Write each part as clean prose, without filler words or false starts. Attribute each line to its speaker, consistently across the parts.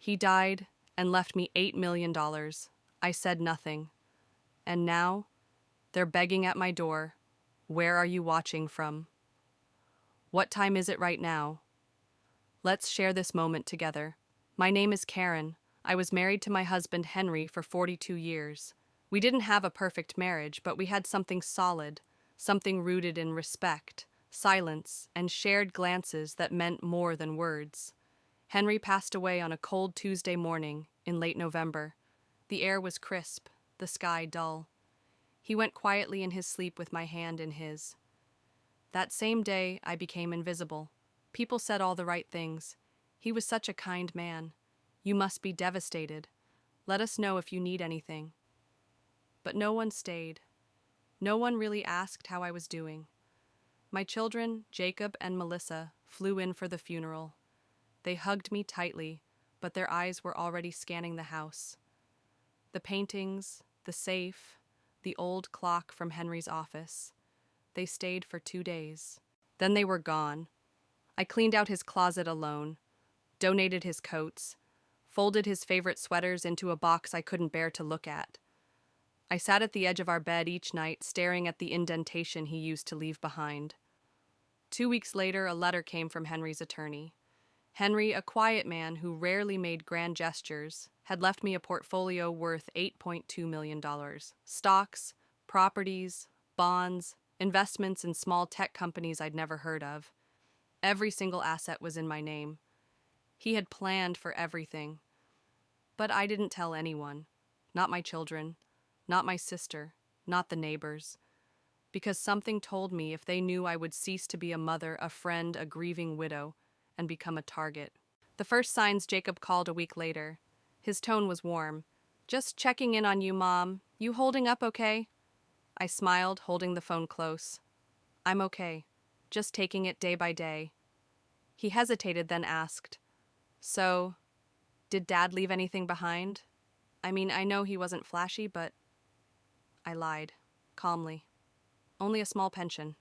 Speaker 1: He died and left me $8 million. I said nothing. And now, they're begging at my door. Where are you watching from? What time is it right now? Let's share this moment together. My name is Karen. I was married to my husband Henry for 42 years. We didn't have a perfect marriage, but we had something solid, something rooted in respect, silence, and shared glances that meant more than words. Henry passed away on a cold Tuesday morning in late November. The air was crisp, the sky dull. He went quietly in his sleep with my hand in his. That same day, I became invisible. People said all the right things. He was such a kind man. You must be devastated. Let us know if you need anything. But no one stayed. No one really asked how I was doing. My children, Jacob and Melissa, flew in for the funeral. They hugged me tightly, but their eyes were already scanning the house. The paintings, the safe, the old clock from Henry's office. They stayed for 2 days. Then they were gone. I cleaned out his closet alone, donated his coats, folded his favorite sweaters into a box I couldn't bear to look at. I sat at the edge of our bed each night, staring at the indentation he used to leave behind. 2 weeks later, a letter came from Henry's attorney. Henry, a quiet man who rarely made grand gestures, had left me a portfolio worth $8.2 million. Stocks, properties, bonds, investments in small tech companies I'd never heard of. Every single asset was in my name. He had planned for everything. But I didn't tell anyone. Not my children, not my sister, not the neighbors. Because something told me if they knew I would cease to be a mother, a friend, a grieving widow, and become a target. The first signs Jacob called a week later. His tone was warm. "Just checking in on you, Mom. You holding up okay?" I smiled, holding the phone close. "I'm okay. Just taking it day by day." He hesitated, then asked, "So, did Dad leave anything behind? I mean, I know he wasn't flashy, but..." I lied, calmly. "Only a small pension.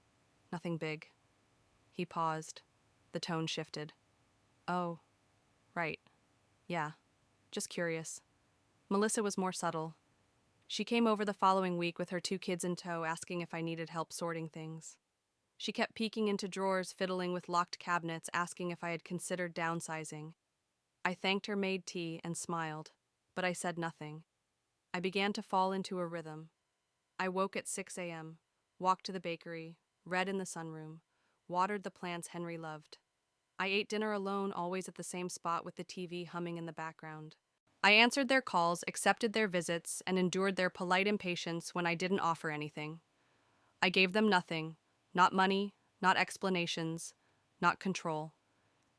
Speaker 1: Nothing big." He paused. The tone shifted. "Oh, right. Yeah. Just curious." Melissa was more subtle. She came over the following week with her 2 kids in tow, asking if I needed help sorting things. She kept peeking into drawers, fiddling with locked cabinets, asking if I had considered downsizing. I thanked her, made tea, and smiled, but I said nothing. I began to fall into a rhythm. I woke at 6 a.m., walked to the bakery, read in the sunroom, watered the plants Henry loved. I ate dinner alone, always at the same spot with the TV humming in the background. I answered their calls, accepted their visits, and endured their polite impatience when I didn't offer anything. I gave them nothing, not money, not explanations, not control.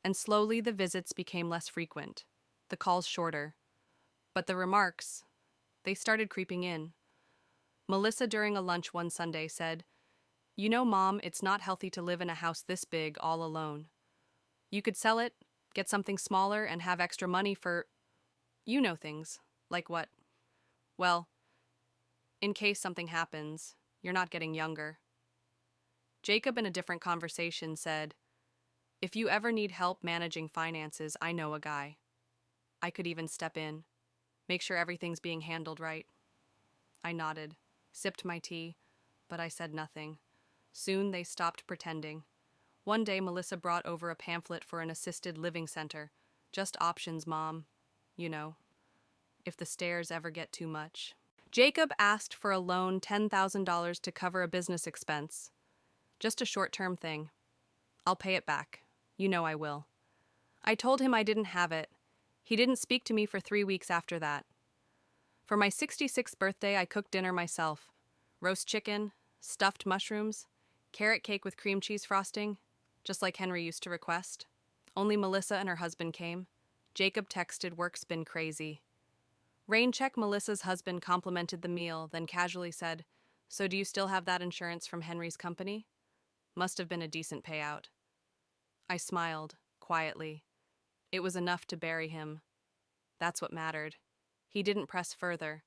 Speaker 1: And slowly the visits became less frequent, the calls shorter. But the remarks, they started creeping in. Melissa, during a lunch one Sunday, said, "You know, Mom, it's not healthy to live in a house this big all alone. You could sell it, get something smaller, and have extra money for, you know, things. Like what? Well, in case something happens, you're not getting younger." Jacob, in a different conversation, said, "If you ever need help managing finances, I know a guy. I could even step in, make sure everything's being handled right." I nodded, sipped my tea, but I said nothing. Soon they stopped pretending. One day, Melissa brought over a pamphlet for an assisted living center. "Just options, Mom. You know, if the stairs ever get too much." Jacob asked for a loan, $10,000 to cover a business expense. "Just a short-term thing. I'll pay it back. You know I will." I told him I didn't have it. He didn't speak to me for 3 weeks after that. For my 66th birthday, I cooked dinner myself. Roast chicken, stuffed mushrooms, carrot cake with cream cheese frosting, just like Henry used to request. Only Melissa and her husband came. Jacob texted, "Work's been crazy." Raincheck, Melissa's husband, complimented the meal, then casually said, "So do you still have that insurance from Henry's company? Must have been a decent payout." I smiled, quietly. It was enough to bury him. That's what mattered. He didn't press further,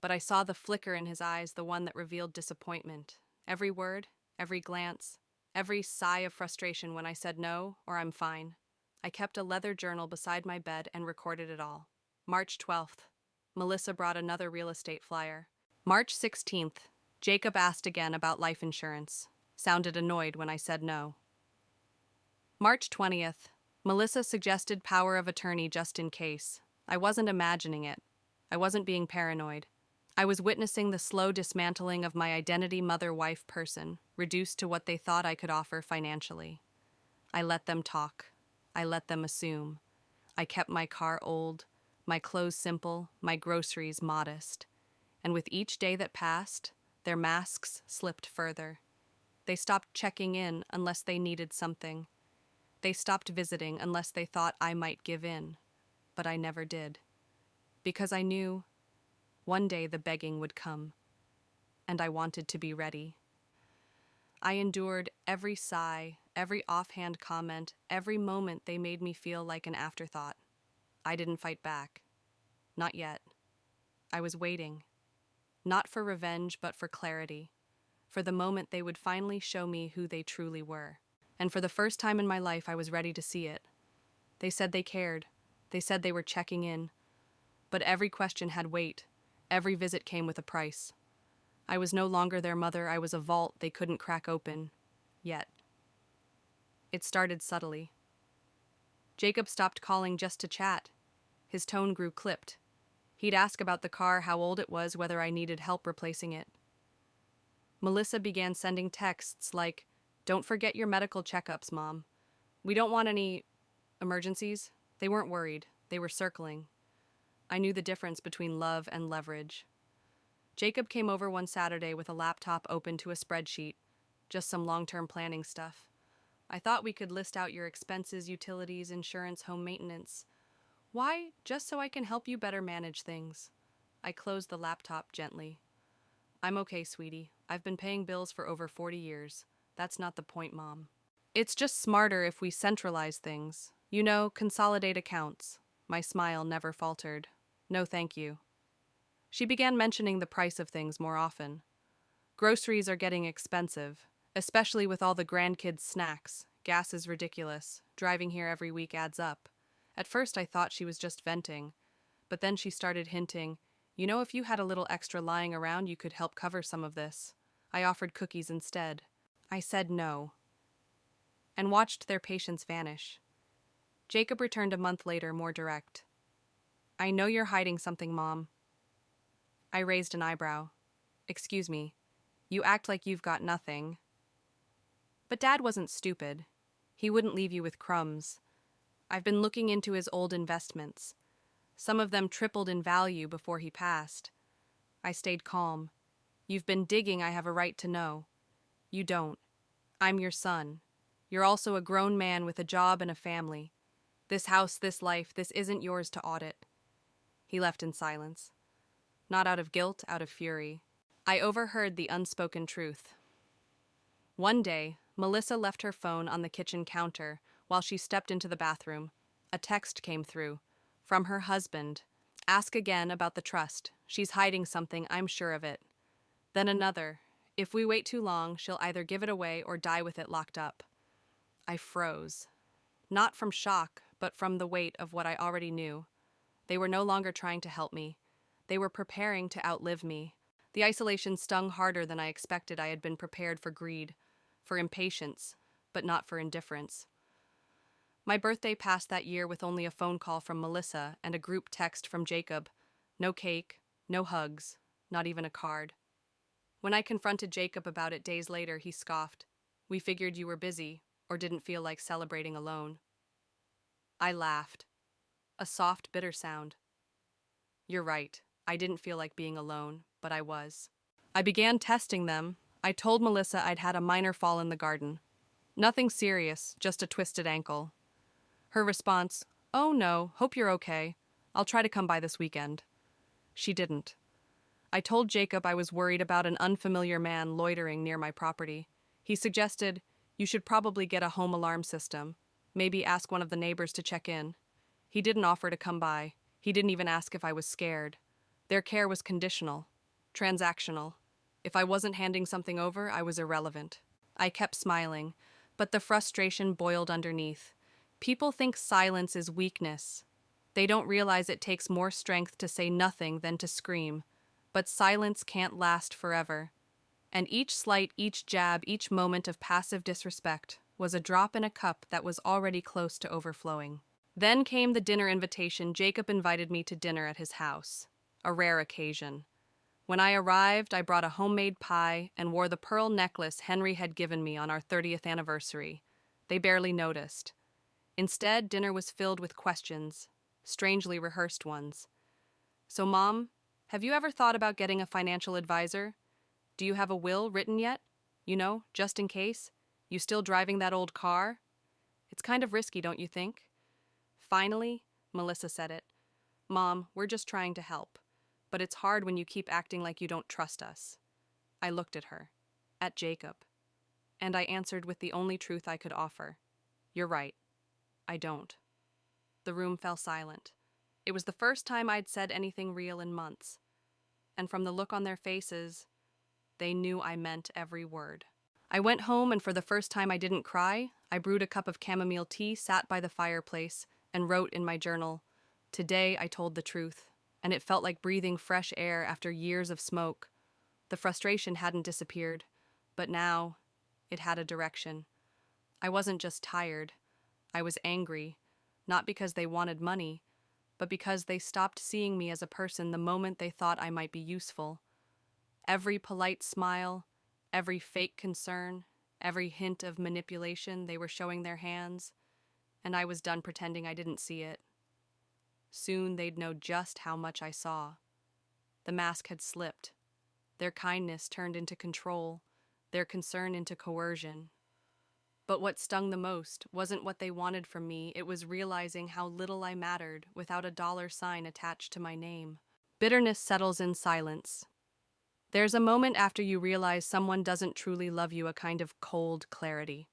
Speaker 1: but I saw the flicker in his eyes, the one that revealed disappointment. Every word, every glance, every sigh of frustration when I said no or "I'm fine." I kept a leather journal beside my bed and recorded it all. March 12th. Melissa brought another real estate flyer. March 16th. Jacob asked again about life insurance. Sounded annoyed when I said no. March 20th. Melissa suggested power of attorney just in case. I wasn't imagining it. I wasn't being paranoid. I was witnessing the slow dismantling of my identity mother-wife person, reduced to what they thought I could offer financially. I let them talk. I let them assume. I kept my car old, my clothes simple, my groceries modest. And with each day that passed, their masks slipped further. They stopped checking in unless they needed something. They stopped visiting unless they thought I might give in. But I never did. Because I knew one day the begging would come, and I wanted to be ready. I endured every sigh, every offhand comment, every moment they made me feel like an afterthought. I didn't fight back. Not yet. I was waiting. Not for revenge, but for clarity. For the moment they would finally show me who they truly were. And for the first time in my life, I was ready to see it. They said they cared. They said they were checking in. But every question had weight. Every visit came with a price. I was no longer their mother. I was a vault they couldn't crack open. Yet. It started subtly. Jacob stopped calling just to chat. His tone grew clipped. He'd ask about the car, how old it was, whether I needed help replacing it. Melissa began sending texts like, "Don't forget your medical checkups, Mom. We don't want any emergencies." They weren't worried. They were circling. I knew the difference between love and leverage. Jacob came over one Saturday with a laptop open to a spreadsheet, just some long-term planning stuff. "I thought we could list out your expenses, utilities, insurance, home maintenance." "Why? Just so I can help you better manage things." I closed the laptop gently. "I'm okay, sweetie. I've been paying bills for over 40 years. That's not the point, Mom. It's just smarter if we centralize things. You know, consolidate accounts." My smile never faltered. "No, thank you." She began mentioning the price of things more often. "Groceries are getting expensive, especially with all the grandkids' snacks. Gas is ridiculous. Driving here every week adds up." At first I thought she was just venting, but then she started hinting, "You know, if you had a little extra lying around, you could help cover some of this." I offered cookies instead. I said no, and watched their patience vanish. Jacob returned a month later, more direct. "I know you're hiding something, Mom." I raised an eyebrow. "Excuse me, you act like you've got nothing." But Dad wasn't stupid. He wouldn't leave you with crumbs. I've been looking into his old investments. Some of them tripled in value before he passed. I stayed calm. "You've been digging, I have a right to know." "You don't. I'm your son. You're also a grown man with a job and a family. This house, this life, this isn't yours to audit." He left in silence. Not out of guilt, out of fury. I overheard the unspoken truth. One day, Melissa left her phone on the kitchen counter while she stepped into the bathroom. A text came through. From her husband. "Ask again about the trust. She's hiding something, I'm sure of it." Then another. "If we wait too long, she'll either give it away or die with it locked up." I froze. Not from shock, but from the weight of what I already knew. They were no longer trying to help me. They were preparing to outlive me. The isolation stung harder than I expected. I had been prepared for greed, for impatience, but not for indifference. My birthday passed that year with only a phone call from Melissa and a group text from Jacob. No cake, no hugs, not even a card. When I confronted Jacob about it days later, he scoffed. "We figured you were busy, or didn't feel like celebrating alone." I laughed. A soft, bitter sound. "You're right. I didn't feel like being alone, but I was." I began testing them. I told Melissa I'd had a minor fall in the garden. Nothing serious, just a twisted ankle. Her response, "Oh no, hope you're okay. I'll try to come by this weekend." She didn't. I told Jacob I was worried about an unfamiliar man loitering near my property. He suggested, "You should probably get a home alarm system. Maybe ask one of the neighbors to check in." He didn't offer to come by. He didn't even ask if I was scared. Their care was conditional, transactional. If I wasn't handing something over, I was irrelevant. I kept smiling, but the frustration boiled underneath. People think silence is weakness. They don't realize it takes more strength to say nothing than to scream. But silence can't last forever. And each slight, each jab, each moment of passive disrespect was a drop in a cup that was already close to overflowing. Then came the dinner invitation. Jacob invited me to dinner at his house. A rare occasion. When I arrived, I brought a homemade pie and wore the pearl necklace Henry had given me on our 30th anniversary. They barely noticed. Instead, dinner was filled with questions, strangely rehearsed ones. So, Mom, have you ever thought about getting a financial advisor? Do you have a will written yet? You know, just in case? You still driving that old car? It's kind of risky, don't you think? Finally, Melissa said it. Mom, we're just trying to help. But it's hard when you keep acting like you don't trust us. I looked at her, at Jacob, and I answered with the only truth I could offer. You're right. I don't. The room fell silent. It was the first time I'd said anything real in months. And from the look on their faces, they knew I meant every word. I went home, and for the first time I didn't cry. I brewed a cup of chamomile tea, sat by the fireplace, and wrote in my journal, "Today I told the truth," and it felt like breathing fresh air after years of smoke. The frustration hadn't disappeared, but now it had a direction. I wasn't just tired. I was angry, not because they wanted money, but because they stopped seeing me as a person the moment they thought I might be useful. Every polite smile, every fake concern, every hint of manipulation, they were showing their hands, and I was done pretending I didn't see it. Soon they'd know just how much I saw. The mask had slipped. Their kindness turned into control, their concern into coercion. But what stung the most wasn't what they wanted from me, it was realizing how little I mattered without a dollar sign attached to my name. Bitterness settles in silence. There's a moment after you realize someone doesn't truly love you, a kind of cold clarity.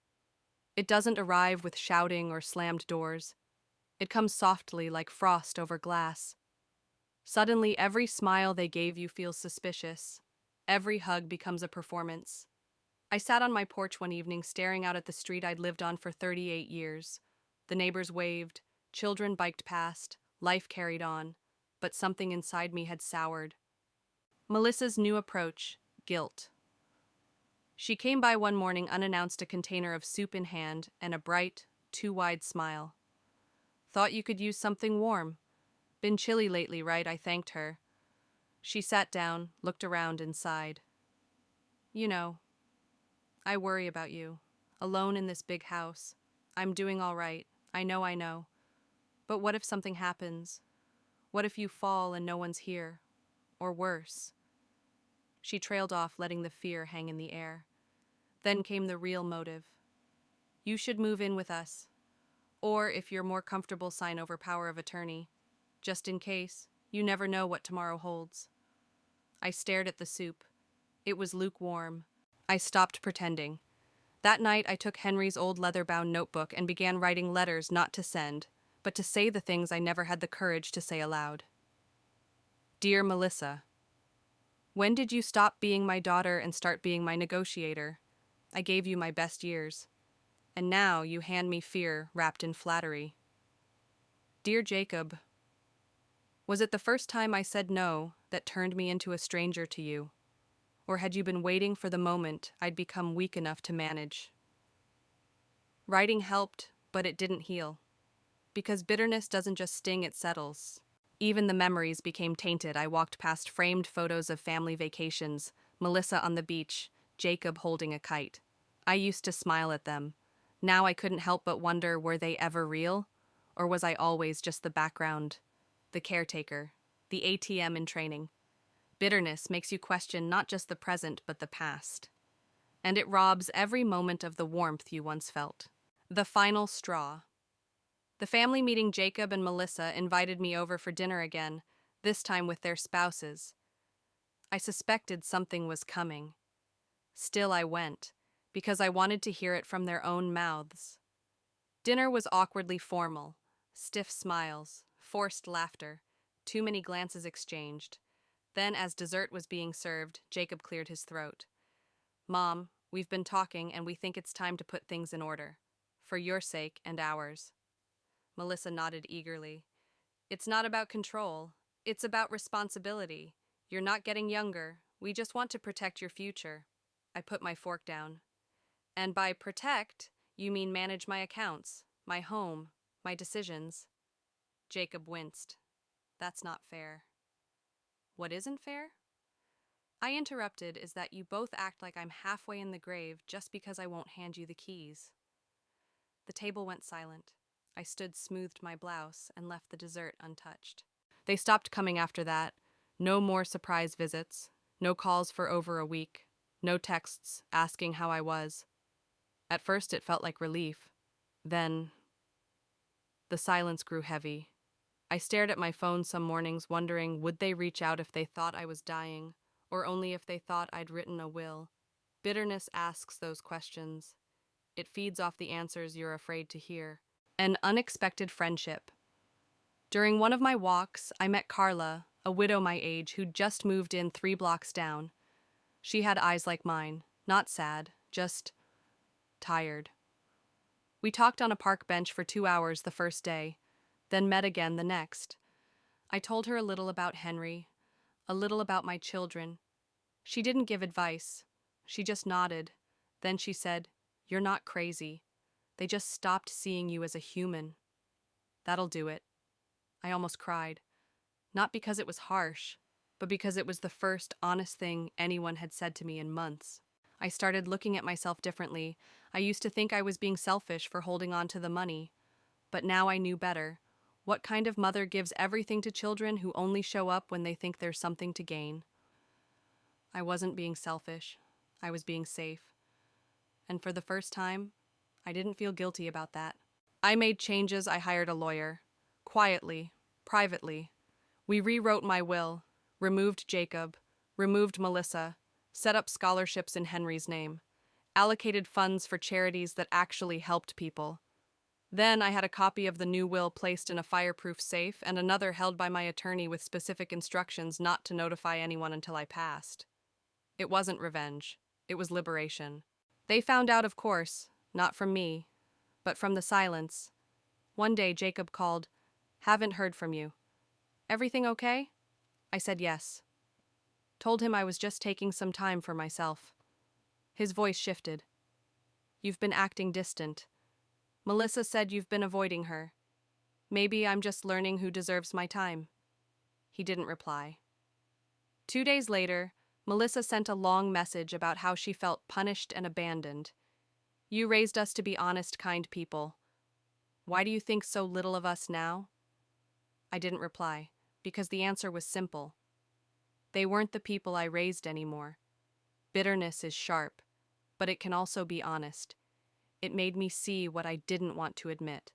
Speaker 1: It doesn't arrive with shouting or slammed doors. It comes softly like frost over glass. Suddenly, every smile they gave you feels suspicious. Every hug becomes a performance. I sat on my porch one evening staring out at the street I'd lived on for 38 years. The neighbors waved, children biked past, life carried on, but something inside me had soured. Melissa's new approach, guilt. She came by one morning unannounced, a container of soup in hand and a bright, too wide smile. "Thought you could use something warm. Been chilly lately, right?" I thanked her. She sat down, looked around, and sighed. "You know, I worry about you, alone in this big house. I'm doing all right. I know. But what if something happens? What if you fall and no one's here? Or worse?" She trailed off, letting the fear hang in the air. Then came the real motive. "You should move in with us. Or, if you're more comfortable, sign over power of attorney. Just in case, you never know what tomorrow holds." I stared at the soup. It was lukewarm. I stopped pretending. That night, I took Henry's old leather-bound notebook and began writing letters not to send, but to say the things I never had the courage to say aloud. "Dear Melissa, when did you stop being my daughter and start being my negotiator? I gave you my best years. And now you hand me fear wrapped in flattery. Dear Jacob, was it the first time I said no that turned me into a stranger to you? Or had you been waiting for the moment I'd become weak enough to manage?" Writing helped, but it didn't heal. Because bitterness doesn't just sting, it settles. Even the memories became tainted. I walked past framed photos of family vacations, Melissa on the beach, Jacob holding a kite. I used to smile at them. Now I couldn't help but wonder, were they ever real? Or was I always just the background, the caretaker, the ATM in training? Bitterness makes you question not just the present, but the past. And it robs every moment of the warmth you once felt. The final straw. The family meeting, Jacob and Melissa invited me over for dinner again, this time with their spouses. I suspected something was coming. Still I went, because I wanted to hear it from their own mouths. Dinner was awkwardly formal, stiff smiles, forced laughter, too many glances exchanged. Then, as dessert was being served, Jacob cleared his throat. "Mom, we've been talking and we think it's time to put things in order. For your sake and ours." Melissa nodded eagerly. It's not about control. It's about responsibility. You're not getting younger. We just want to protect your future. I put my fork down. And by protect, you mean manage my accounts, my home, my decisions. Jacob winced. That's not fair. What isn't fair? I interrupted is that you both act like I'm halfway in the grave just because I won't hand you the keys. The table went silent. I smoothed my blouse, and left the dessert untouched. They stopped coming after that. No more surprise visits. No calls for over a week. No texts asking how I was. At first it felt like relief. Then the silence grew heavy. I stared at my phone some mornings wondering would they reach out if they thought I was dying, or only if they thought I'd written a will. Bitterness asks those questions. It feeds off the answers you're afraid to hear. An unexpected friendship. During one of my walks, I met Carla, a widow my age who'd just moved in 3 blocks down. She had eyes like mine, not sad, just tired. We talked on a park bench for 2 hours the first day, then met again the next. I told her a little about Henry, a little about my children. She didn't give advice. She just nodded. Then she said, "You're not crazy. They just stopped seeing you as a human." That'll do it. I almost cried. Not because it was harsh, but because it was the first honest thing anyone had said to me in months. I started looking at myself differently. I used to think I was being selfish for holding on to the money. But now I knew better. What kind of mother gives everything to children who only show up when they think there's something to gain? I wasn't being selfish. I was being safe. And for the first time, I didn't feel guilty about that. I made changes. I hired a lawyer. Quietly, privately. We rewrote my will, removed Jacob, removed Melissa, set up scholarships in Henry's name, allocated funds for charities that actually helped people. Then I had a copy of the new will placed in a fireproof safe and another held by my attorney with specific instructions not to notify anyone until I passed. It wasn't revenge. It was liberation. They found out, of course, not from me, but from the silence. One day Jacob called, "Haven't heard from you. Everything okay?" I said yes. Told him I was just taking some time for myself. His voice shifted. "You've been acting distant. Melissa said you've been avoiding her. Maybe I'm just learning who deserves my time." He didn't reply. 2 days later, Melissa sent a long message about how she felt punished and abandoned. "You raised us to be honest, kind people. Why do you think so little of us now?" I didn't reply, because the answer was simple. They weren't the people I raised anymore. Bitterness is sharp, but it can also be honest. It made me see what I didn't want to admit.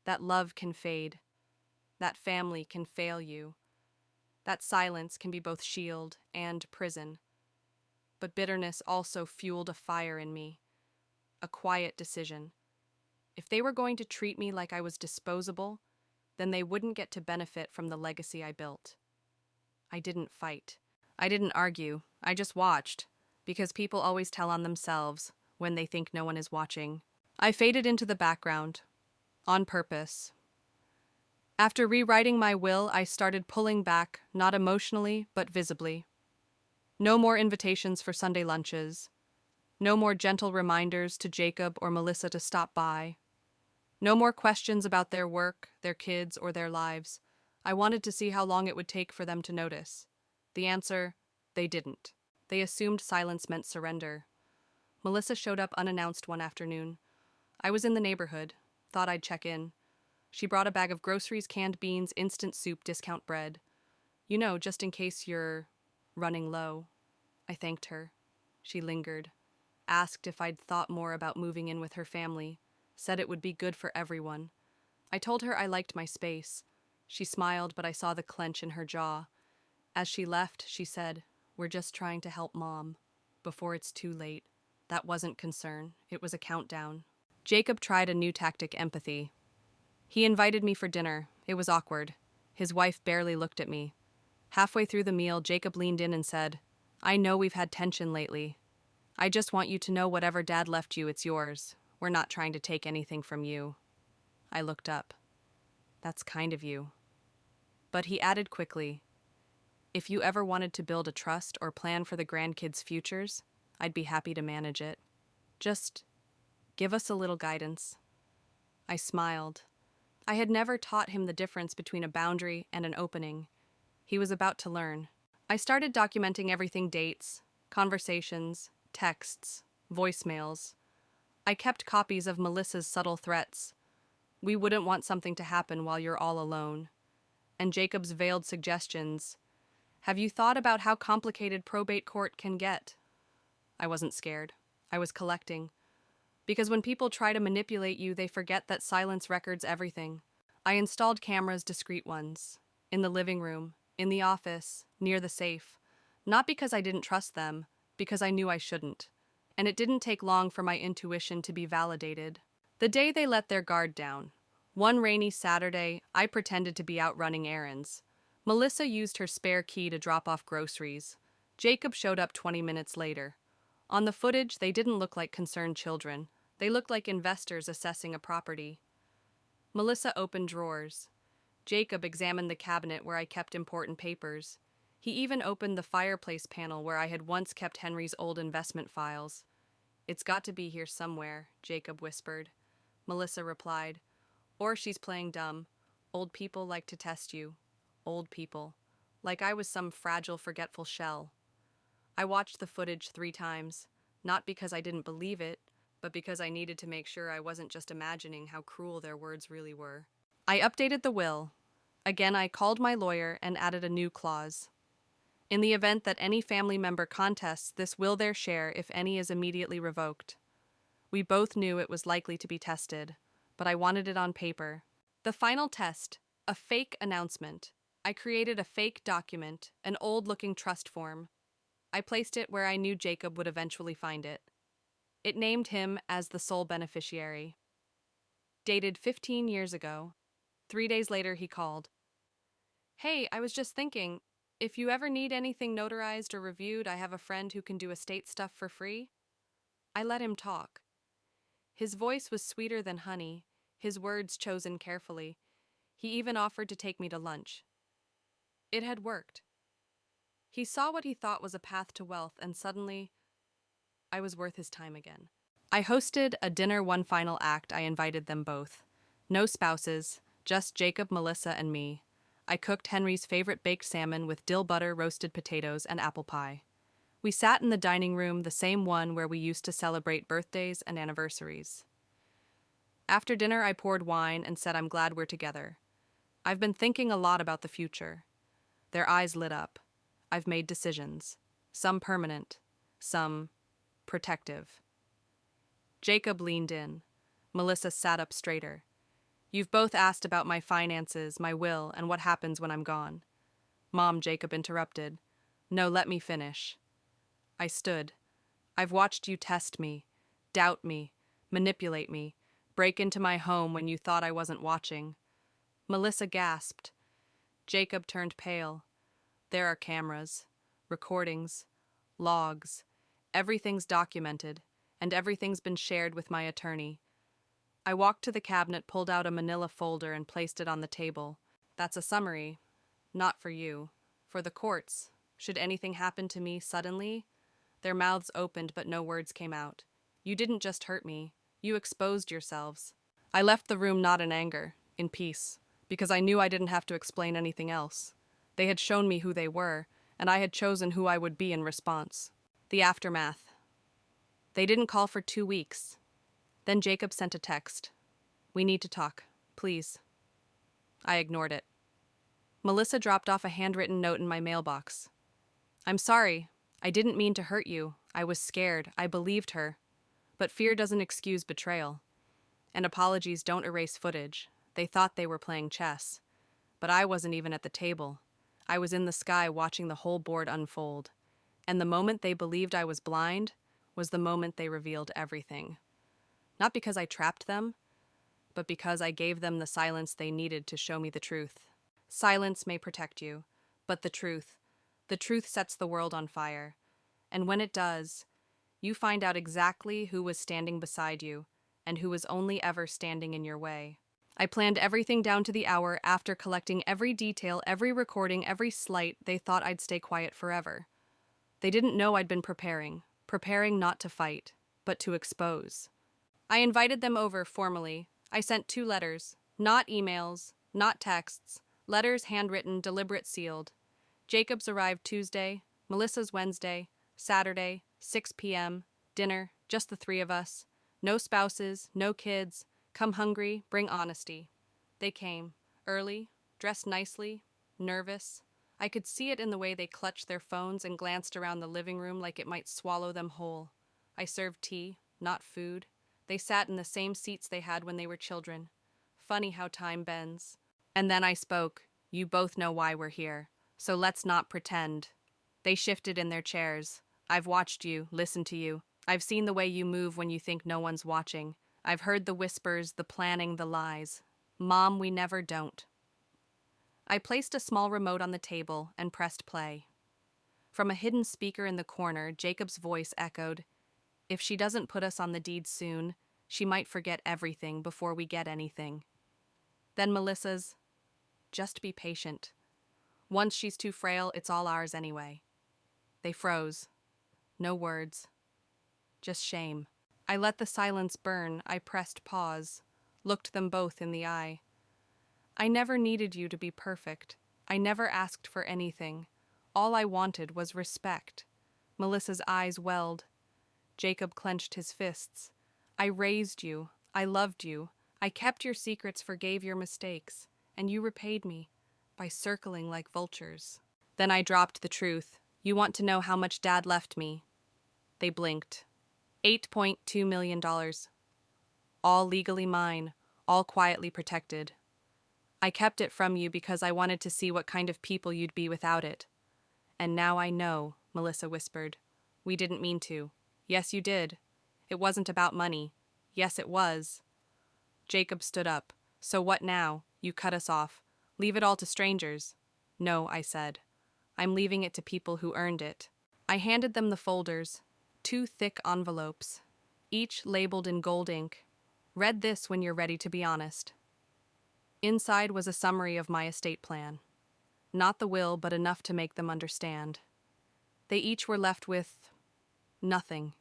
Speaker 1: That love can fade. That family can fail you. That silence can be both shield and prison. But bitterness also fueled a fire in me, a quiet decision. If they were going to treat me like I was disposable, then they wouldn't get to benefit from the legacy I built. I didn't fight. I didn't argue. I just watched, because people always tell on themselves when they think no one is watching. I faded into the background, on purpose. After rewriting my will, I started pulling back, not emotionally, but visibly. No more invitations for Sunday lunches. No more gentle reminders to Jacob or Melissa to stop by. No more questions about their work, their kids, or their lives. I wanted to see how long it would take for them to notice. The answer, they didn't. They assumed silence meant surrender. Melissa showed up unannounced one afternoon. I was in the neighborhood, thought I'd check in. She brought a bag of groceries, canned beans, instant soup, discount bread. "You know, just in case you're running low." I thanked her. She lingered, asked if I'd thought more about moving in with her family, said it would be good for everyone. I told her I liked my space. She smiled, but I saw the clench in her jaw. As she left, she said, "We're just trying to help Mom, before it's too late." That wasn't concern. It was a countdown. Jacob tried a new tactic, empathy. He invited me for dinner. It was awkward. His wife barely looked at me. Halfway through the meal, Jacob leaned in and said, "I know we've had tension lately. I just want you to know whatever Dad left you, it's yours. We're not trying to take anything from you." I looked up. That's kind of you. But he added quickly, if you ever wanted to build a trust or plan for the grandkids' futures, I'd be happy to manage it. Just give us a little guidance. I smiled. I had never taught him the difference between a boundary and an opening. He was about to learn. I started documenting everything: dates, conversations, texts, voicemails. I kept copies of Melissa's subtle threats. We wouldn't want something to happen while you're all alone. And Jacob's veiled suggestions. Have you thought about how complicated probate court can get? I wasn't scared. I was collecting. Because when people try to manipulate you, they forget that silence records everything. I installed cameras, discreet ones, in the living room, in the office, near the safe. Not because I didn't trust them, because I knew I shouldn't. And it didn't take long for my intuition to be validated. The day they let their guard down, one rainy Saturday, I pretended to be out running errands. Melissa used her spare key to drop off groceries. Jacob showed up 20 minutes later. On the footage, they didn't look like concerned children. They looked like investors assessing a property. Melissa opened drawers. Jacob examined the cabinet where I kept important papers. He even opened the fireplace panel where I had once kept Henry's old investment files. It's got to be here somewhere, Jacob whispered. Melissa replied, or she's playing dumb. Old people like to test you. Old people. Like I was some fragile, forgetful shell. I watched the footage 3 times, not because I didn't believe it, but because I needed to make sure I wasn't just imagining how cruel their words really were. I updated the will. Again, I called my lawyer and added a new clause. In the event that any family member contests this will, their share, if any, is immediately revoked. We both knew it was likely to be tested, but I wanted it on paper. The final test, a fake announcement. I created a fake document, an old-looking trust form. I placed it where I knew Jacob would eventually find it. It named him as the sole beneficiary. Dated 15 years ago. 3 days later, he called. Hey, I was just thinking, if you ever need anything notarized or reviewed, I have a friend who can do estate stuff for free. I let him talk. His voice was sweeter than honey, his words chosen carefully. He even offered to take me to lunch. It had worked. He saw what he thought was a path to wealth, and suddenly, I was worth his time again. I hosted a dinner, one final act. I invited them both. No spouses, just Jacob, Melissa, and me. I cooked Henry's favorite baked salmon with dill butter, roasted potatoes, and apple pie. We sat in the dining room, the same one where we used to celebrate birthdays and anniversaries. After dinner, I poured wine and said, I'm glad we're together. I've been thinking a lot about the future. Their eyes lit up. I've made decisions. Some permanent, some protective. Jacob leaned in. Melissa sat up straighter. You've both asked about my finances, my will, and what happens when I'm gone. Mom, Jacob interrupted. No, let me finish. I stood. I've watched you test me, doubt me, manipulate me, break into my home when you thought I wasn't watching. Melissa gasped. Jacob turned pale. There are cameras, recordings, logs. Everything's documented, and everything's been shared with my attorney. I walked to the cabinet, pulled out a manila folder, and placed it on the table. That's a summary. Not for you. For the courts. Should anything happen to me suddenly? Their mouths opened, but no words came out. You didn't just hurt me. You exposed yourselves. I left the room not in anger, in peace, because I knew I didn't have to explain anything else. They had shown me who they were, and I had chosen who I would be in response. The aftermath. They didn't call for 2 weeks. Then Jacob sent a text. We need to talk, please. I ignored it. Melissa dropped off a handwritten note in my mailbox. I'm sorry. I didn't mean to hurt you. I was scared. I believed her. But fear doesn't excuse betrayal. And apologies don't erase footage. They thought they were playing chess. But I wasn't even at the table. I was in the sky watching the whole board unfold. And the moment they believed I was blind was the moment they revealed everything. Not because I trapped them, but because I gave them the silence they needed to show me the truth. Silence may protect you, but the truth sets the world on fire. And when it does, you find out exactly who was standing beside you and who was only ever standing in your way. I planned everything down to the hour after collecting every detail, every recording, every slight. They thought I'd stay quiet forever. They didn't know I'd been preparing not to fight, but to expose. I invited them over formally. I sent 2 letters, not emails, not texts, letters handwritten, deliberate, sealed. Jacob's arrived Tuesday, Melissa's Wednesday, Saturday, 6 p.m., dinner, just the 3 of us. No spouses, no kids. Come hungry, bring honesty. They came, early, dressed nicely, nervous. I could see it in the way they clutched their phones and glanced around the living room like it might swallow them whole. I served tea, not food. They sat in the same seats they had when they were children. Funny how time bends. And then I spoke. You both know why we're here, so let's not pretend. They shifted in their chairs. I've watched you, listened to you. I've seen the way you move when you think no one's watching. I've heard the whispers, the planning, the lies. Mom, we never don't. I placed a small remote on the table and pressed play. From a hidden speaker in the corner, Jacob's voice echoed, "If she doesn't put us on the deed soon, she might forget everything before we get anything." Then Melissa's, "Just be patient. Once she's too frail, it's all ours anyway." They froze. No words. Just shame. I let the silence burn. I pressed pause, looked them both in the eye. I never needed you to be perfect. I never asked for anything. All I wanted was respect. Melissa's eyes welled. Jacob clenched his fists. I raised you. I loved you. I kept your secrets, forgave your mistakes, and you repaid me by circling like vultures. Then I dropped the truth. You want to know how much Dad left me? They blinked. $8.2 million. All legally mine, all quietly protected. I kept it from you because I wanted to see what kind of people you'd be without it. And now I know, Melissa whispered. We didn't mean to. Yes, you did. It wasn't about money. Yes, it was. Jacob stood up. So what now? You cut us off. Leave it all to strangers. No, I said. I'm leaving it to people who earned it. I handed them the folders, 2 thick envelopes, each labeled in gold ink. Read this when you're ready to be honest. Inside was a summary of my estate plan. Not the will, but enough to make them understand. They each were left with nothing.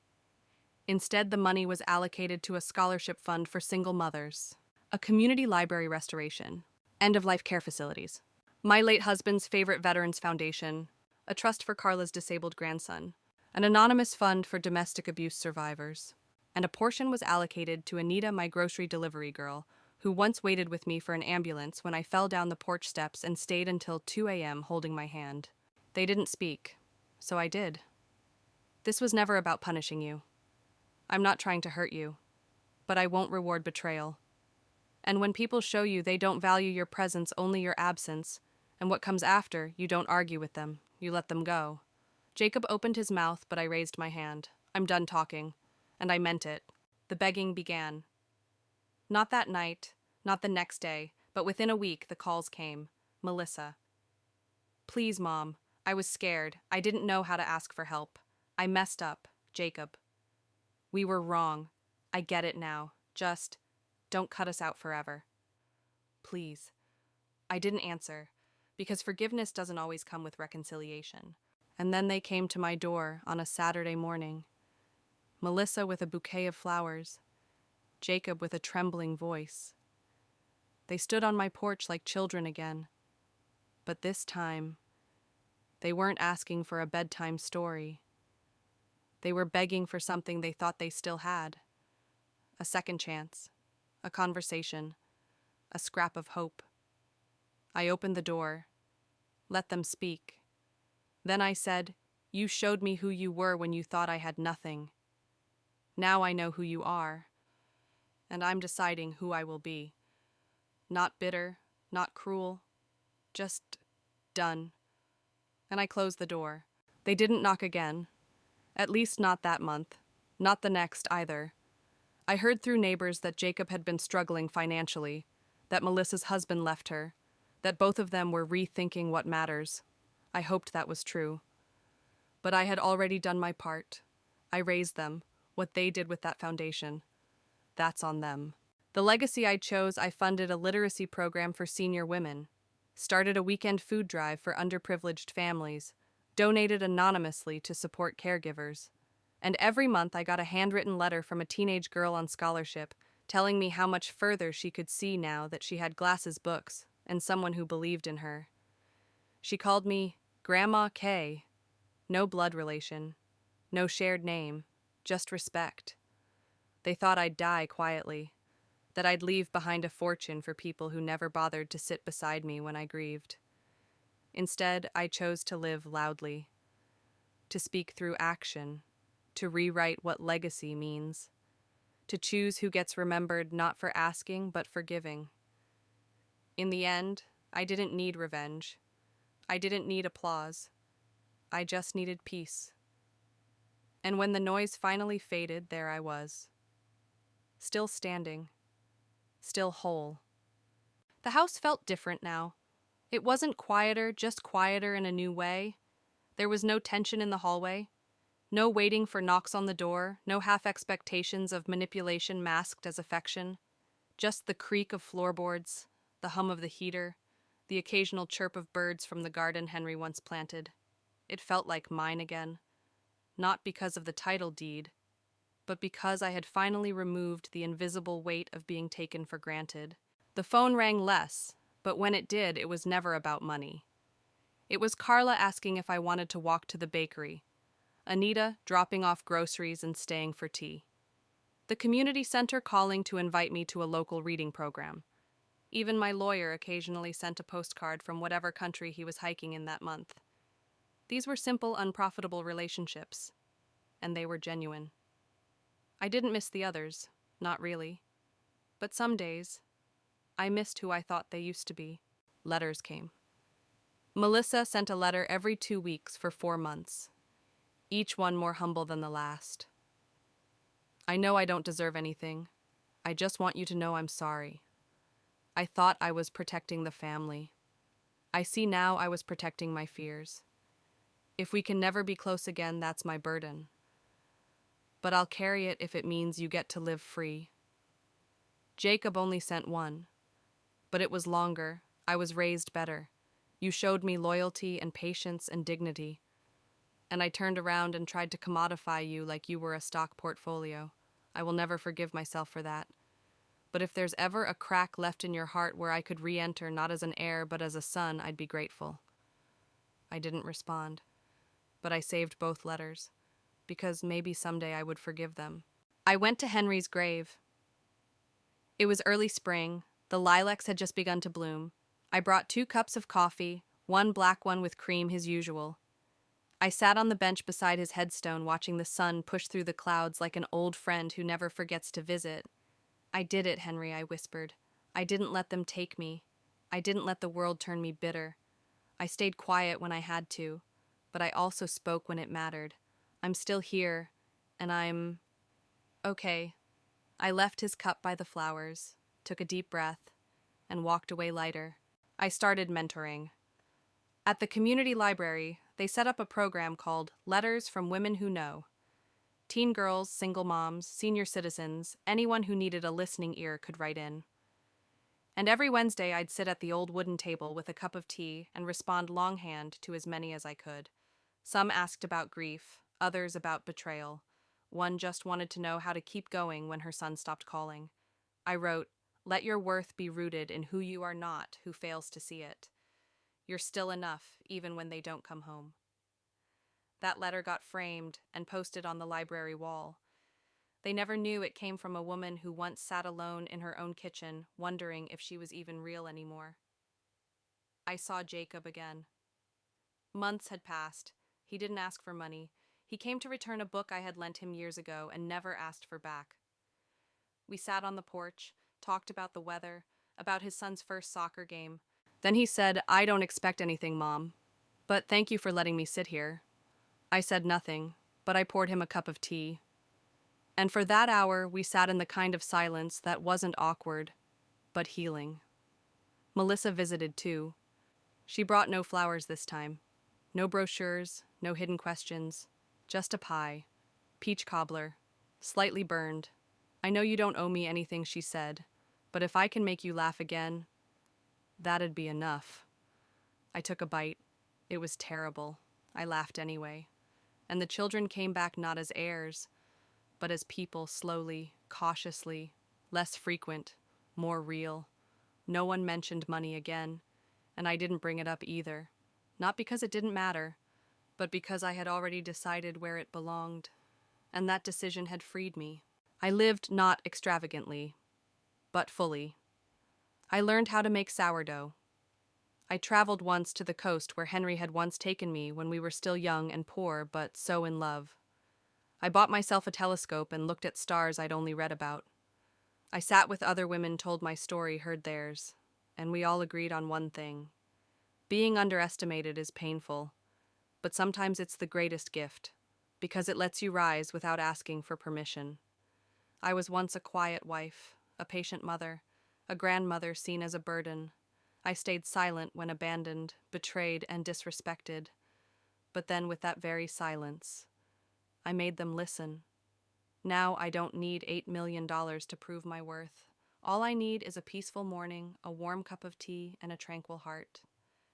Speaker 1: Instead, the money was allocated to a scholarship fund for single mothers, a community library restoration, end-of-life care facilities, my late husband's favorite veterans foundation, a trust for Carla's disabled grandson, an anonymous fund for domestic abuse survivors, and a portion was allocated to Anita, my grocery delivery girl, who once waited with me for an ambulance when I fell down the porch steps and stayed until 2 a.m. holding my hand. They didn't speak, so I did. This was never about punishing you. I'm not trying to hurt you, but I won't reward betrayal. And when people show you they don't value your presence, only your absence, and what comes after, you don't argue with them, you let them go. Jacob opened his mouth, but I raised my hand. I'm done talking, and I meant it. The begging began. Not that night, not the next day, but within a week the calls came. Melissa. Please, Mom. I was scared. I didn't know how to ask for help. I messed up. Jacob. We were wrong. I get it now. Just don't cut us out forever. Please. I didn't answer, because forgiveness doesn't always come with reconciliation. And then they came to my door on a Saturday morning. Melissa with a bouquet of flowers. Jacob with a trembling voice. They stood on my porch like children again. But this time, they weren't asking for a bedtime story. They were begging for something they thought they still had. A second chance, a conversation, a scrap of hope. I opened the door, let them speak. Then I said, "You showed me who you were when you thought I had nothing. Now I know who you are, and I'm deciding who I will be. Not bitter, not cruel, just done." And I closed the door. They didn't knock again. At least not that month. Not the next either. I heard through neighbors that Jacob had been struggling financially, that Melissa's husband left her, that both of them were rethinking what matters. I hoped that was true. But I had already done my part. I raised them. What they did with that foundation, that's on them. The legacy I chose, I funded a literacy program for senior women, started a weekend food drive for underprivileged families, donated anonymously to support caregivers. And every month I got a handwritten letter from a teenage girl on scholarship telling me how much further she could see now that she had glasses, books, and someone who believed in her. She called me Grandma K. No blood relation, no shared name, just respect. They thought I'd die quietly, that I'd leave behind a fortune for people who never bothered to sit beside me when I grieved. Instead, I chose to live loudly, to speak through action, to rewrite what legacy means, to choose who gets remembered not for asking but for giving. In the end, I didn't need revenge. I didn't need applause. I just needed peace. And when the noise finally faded, there I was. Still standing. Still whole. The house felt different now. It wasn't quieter, just quieter in a new way. There was no tension in the hallway. No waiting for knocks on the door, no half expectations of manipulation masked as affection. Just the creak of floorboards, the hum of the heater, the occasional chirp of birds from the garden Henry once planted. It felt like mine again. Not because of the title deed, but because I had finally removed the invisible weight of being taken for granted. The phone rang less, but when it did, it was never about money. It was Carla asking if I wanted to walk to the bakery, Anita dropping off groceries and staying for tea, the community center calling to invite me to a local reading program. Even my lawyer occasionally sent a postcard from whatever country he was hiking in that month. These were simple, unprofitable relationships, and they were genuine. I didn't miss the others, not really. But some days, I missed who I thought they used to be. Letters came. Melissa sent a letter every 2 weeks for 4 months, each one more humble than the last. I know I don't deserve anything. I just want you to know I'm sorry. I thought I was protecting the family. I see now I was protecting my fears. If we can never be close again, that's my burden. But I'll carry it if it means you get to live free. Jacob only sent one, but it was longer. I was raised better. You showed me loyalty and patience and dignity. And I turned around and tried to commodify you like you were a stock portfolio. I will never forgive myself for that. But if there's ever a crack left in your heart where I could re-enter not as an heir but as a son, I'd be grateful. I didn't respond, but I saved both letters, because maybe someday I would forgive them. I went to Henry's grave. It was early spring. The lilacs had just begun to bloom. I brought 2 cups of coffee, 1 black one with cream, his usual. I sat on the bench beside his headstone watching the sun push through the clouds like an old friend who never forgets to visit. I did it, Henry, I whispered. I didn't let them take me. I didn't let the world turn me bitter. I stayed quiet when I had to, but I also spoke when it mattered. I'm still here, and I'm... Okay. I left his cup by the flowers, took a deep breath, and walked away lighter. I started mentoring. At the community library, they set up a program called Letters from Women Who Know. Teen girls, single moms, senior citizens, anyone who needed a listening ear could write in. And every Wednesday I'd sit at the old wooden table with a cup of tea and respond longhand to as many as I could. Some asked about grief, others about betrayal. One just wanted to know how to keep going when her son stopped calling. I wrote, "Let your worth be rooted in who you are not, who fails to see it. You're still enough, even when they don't come home." That letter got framed and posted on the library wall. They never knew it came from a woman who once sat alone in her own kitchen, wondering if she was even real anymore. I saw Jacob again. Months had passed. He didn't ask for money. He came to return a book I had lent him years ago and never asked for back. We sat on the porch, talked about the weather, about his son's first soccer game. Then he said, "I don't expect anything, Mom, but thank you for letting me sit here." I said nothing, but I poured him a cup of tea. And for that hour, we sat in the kind of silence that wasn't awkward, but healing. Melissa visited too. She brought no flowers this time. No brochures, no hidden questions. Just a pie. Peach cobbler. Slightly burned. "I know you don't owe me anything," she said, But if I can make you laugh again, that'd be enough. I took a bite. It was terrible. I laughed anyway. And the children came back not as heirs, but as people, slowly, cautiously, less frequent, more real. No one mentioned money again, and I didn't bring it up either. Not because it didn't matter, but because I had already decided where it belonged, and that decision had freed me. I lived not extravagantly, but fully. I learned how to make sourdough. I traveled once to the coast where Henry had once taken me when we were still young and poor, but so in love. I bought myself a telescope and looked at stars I'd only read about. I sat with other women, told my story, heard theirs, and we all agreed on one thing. Being underestimated is painful, but sometimes it's the greatest gift, because it lets you rise without asking for permission. I was once a quiet wife, a patient mother, a grandmother seen as a burden. I stayed silent when abandoned, betrayed, and disrespected. But then, with that very silence, I made them listen. Now I don't need $8 million to prove my worth. All I need is a peaceful morning, a warm cup of tea, and a tranquil heart.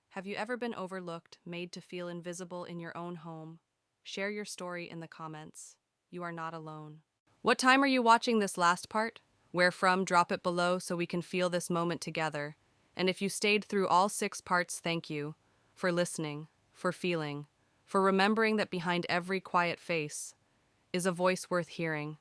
Speaker 1: Have you ever been overlooked, made to feel invisible in your own home? Share your story in the comments. You are not alone. What time are you watching this last part? Where from? Drop it below so we can feel this moment together. And if you stayed through all 6 parts, thank you for listening, for feeling, for remembering that behind every quiet face is a voice worth hearing.